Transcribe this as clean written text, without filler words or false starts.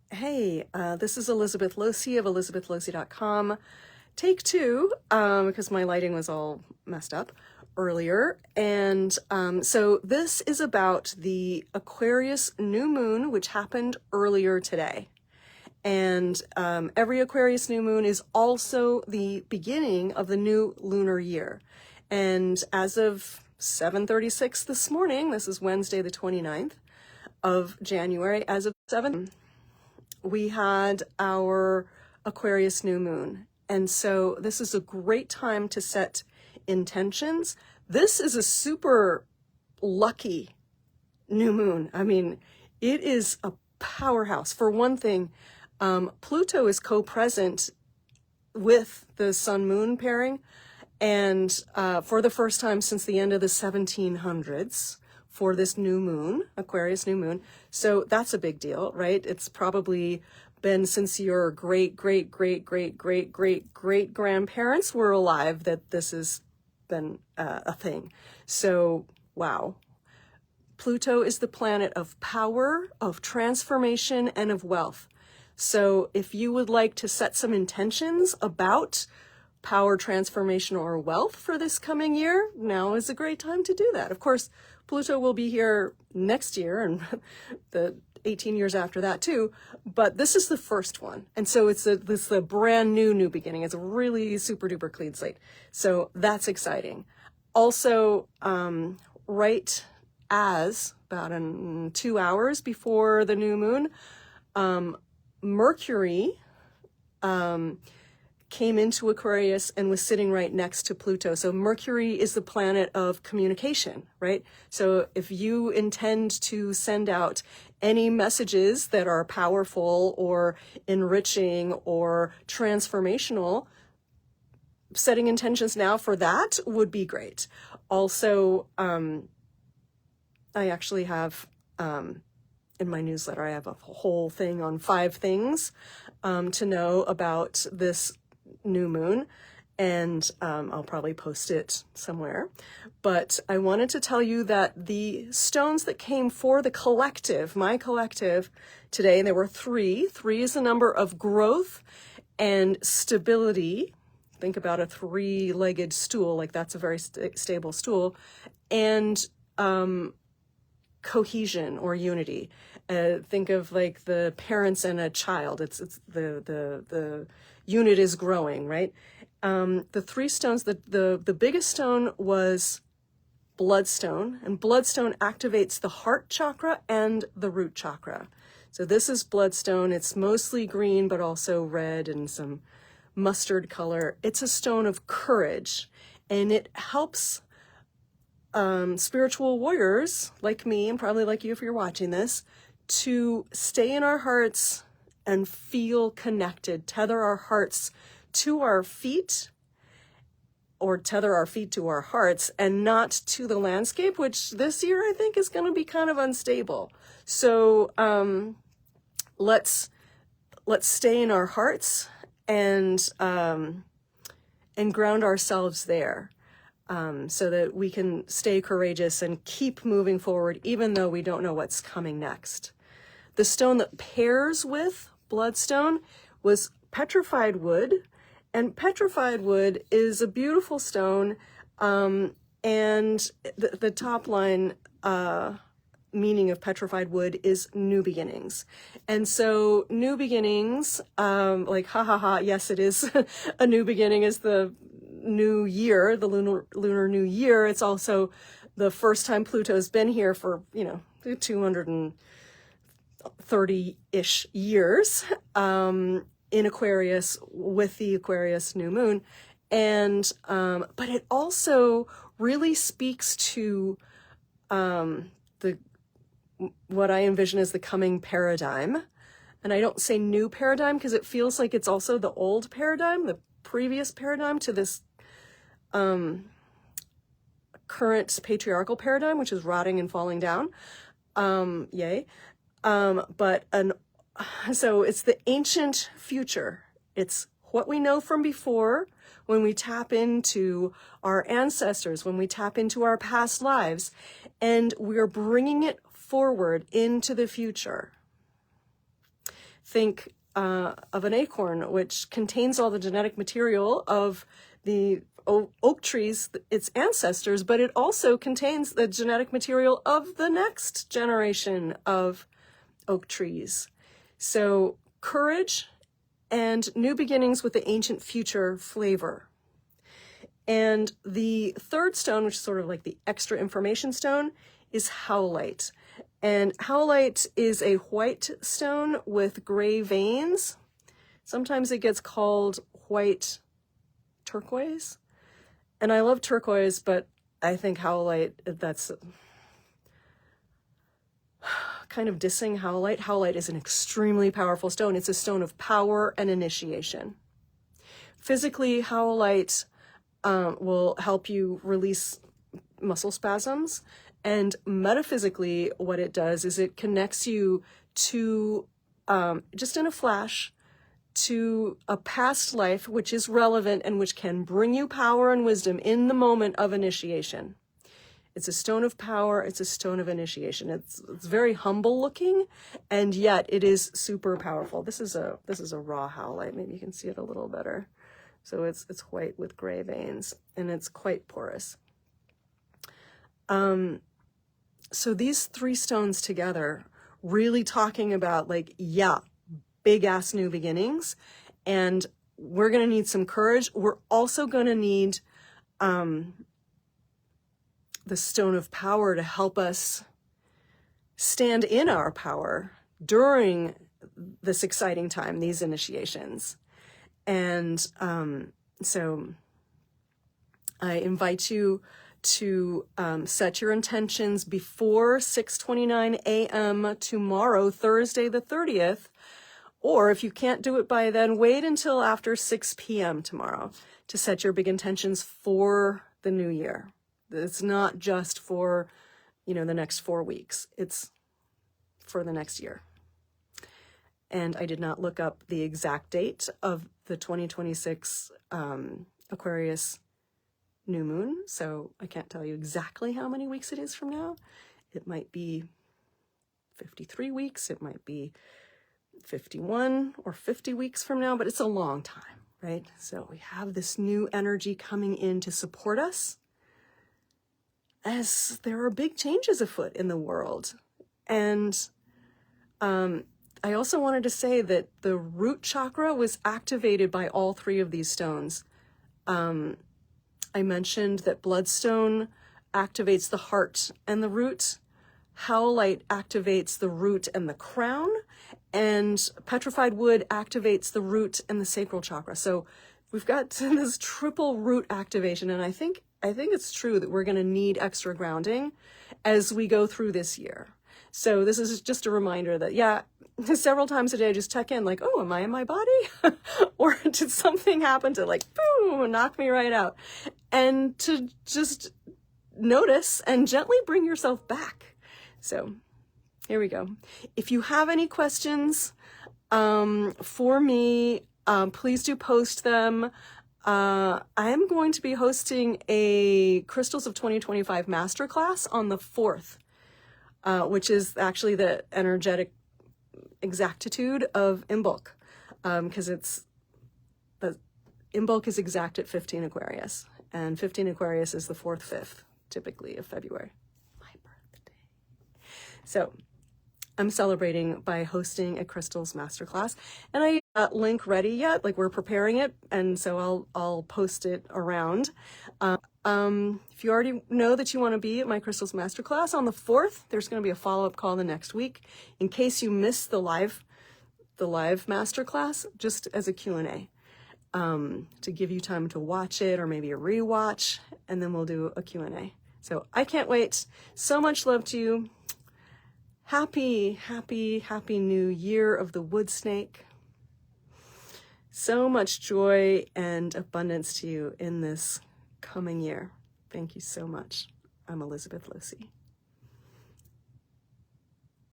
Hey, this is Elizabeth Losey of elizabethlosey.com. Take two, because my lighting was all messed up earlier. And so this is about the Aquarius new moon, which happened earlier today. And every Aquarius new moon is also the beginning of the new lunar year. And as of 7:36 this morning, this is Wednesday the 29th of January, as of 7, we had our Aquarius new moon. And so this is a great time to set intentions. This is a super lucky new moon. I mean, it is a powerhouse. For one thing, Pluto is co-present with the sun-moon pairing, and for the first time since the end of the 1700s, for this new moon, Aquarius new moon. So that's a big deal, right? It's probably been since your great grandparents were alive that this has been a thing. So, wow. Pluto is the planet of power, of transformation, and of wealth. So if you would like to set some intentions about power, transformation, or wealth for this coming year, now is a great time to do that. Of course, Pluto will be here next year and the 18 years after that too, but this is the first one. And so this is a brand new beginning. It's a really super duper clean slate. So that's exciting. Also, right as about 2 hours before the new moon, Mercury came into Aquarius and was sitting right next to Pluto. So Mercury is the planet of communication, right? So if you intend to send out any messages that are powerful or enriching or transformational, setting intentions now for that would be great. Also, I actually have, in my newsletter, I have a whole thing on 5 things to know about this new moon, and I'll probably post it somewhere. But I wanted to tell you that the stones that came for the collective, my collective today, there were 3. 3 is the number of growth and stability. Think about a 3-legged stool, like that's a very stable stool, and cohesion or unity. Think of like the parents and a child. It's the unit is growing, right? The 3 stones, the biggest stone was bloodstone, and bloodstone activates the heart chakra and the root chakra. So this is bloodstone. It's mostly green, but also red and some mustard color. It's a stone of courage, and it helps spiritual warriors like me, and probably like you if you're watching this, to stay in our hearts and feel connected, tether our hearts to our feet, or tether our feet to our hearts and not to the landscape, which this year I think is going to be kind of unstable. So let's stay in our hearts and ground ourselves there. So that we can stay courageous and keep moving forward, even though we don't know what's coming next. The stone that pairs with bloodstone was petrified wood, and petrified wood is a beautiful stone, and the top line meaning of petrified wood is new beginnings. And so new beginnings, like ha ha ha, yes it is a new beginning, is the new year, the lunar new year. It's also the first time Pluto's been here for 230-ish years in Aquarius with the Aquarius new moon. And but it also really speaks to what I envision as the coming paradigm. And I don't say new paradigm because it feels like it's also the old paradigm, the previous paradigm to this current patriarchal paradigm, which is rotting and falling down. Yay. So it's the ancient future. It's what we know from before when we tap into our ancestors, when we tap into our past lives, and we're bringing it forward into the future. think of an acorn, which contains all the genetic material of the oak trees, its ancestors, but it also contains the genetic material of the next generation of oak trees. So courage and new beginnings with the ancient future flavor. And the third stone, which is sort of like the extra information stone, is howlite. And howlite is a white stone with gray veins. Sometimes it gets called white turquoise. And I love turquoise, but I think howlite, that's kind of dissing howlite. Howlite is an extremely powerful stone. It's a stone of power and initiation. Physically, howlite will help you release muscle spasms. And metaphysically, what it does is it connects you to, just in a flash, to a past life which is relevant and which can bring you power and wisdom in the moment of initiation. It's a stone of power. It's a stone of initiation. It's very humble looking, and yet it is super powerful. This is a raw howlite. Maybe you can see it a little better. So it's white with gray veins, and it's quite porous. So these three stones together, really talking about like, yeah, big ass new beginnings, and we're going to need some courage. We're also going to need the stone of power to help us stand in our power during this exciting time, these initiations. And so I invite you to set your intentions before 6:29 a.m. tomorrow, Thursday the 30th, or if you can't do it by then, wait until after 6 p.m. tomorrow to set your big intentions for the new year. It's not just for, the next 4 weeks. It's for the next year. And I did not look up the exact date of the 2026 Aquarius new moon, so I can't tell you exactly how many weeks it is from now. It might be 53 weeks, it might be 51 or 50 weeks from now, but it's a long time, right? So we have this new energy coming in to support us as there are big changes afoot in the world. And I also wanted to say that the root chakra was activated by all three of these stones. I mentioned that bloodstone activates the heart and the root, howlite activates the root and the crown, and petrified wood activates the root and the sacral chakra. So we've got this triple root activation, and I think it's true that we're going to need extra grounding as we go through this year. So this is just a reminder that, yeah, several times a day, just check in like, oh, am I in my body? Or did something happen to like, boom, knock me right out? And to just notice and gently bring yourself back. So here we go. If you have any questions for me, please do post them. I am going to be hosting a Crystals of 2025 masterclass on the 4th, which is actually the energetic exactitude of Imbolc, because the Imbolc is exact at 15 Aquarius, and 15 Aquarius is the 4th, 5th, typically, of February, my birthday. So I'm celebrating by hosting a Crystals masterclass, and I not link ready yet, like we're preparing it, and so I'll post it around. If you already know that you want to be at my Crystals masterclass on the 4th, there's going to be a follow-up call the next week in case you missed the live masterclass, just as a Q&A, to give you time to watch it or maybe a rewatch, and then we'll do a Q&A. So I can't wait. So much love to you. Happy, happy, happy new year of the wood snake. So much joy and abundance to you in this coming year. Thank you so much. I'm Elizabeth Losey.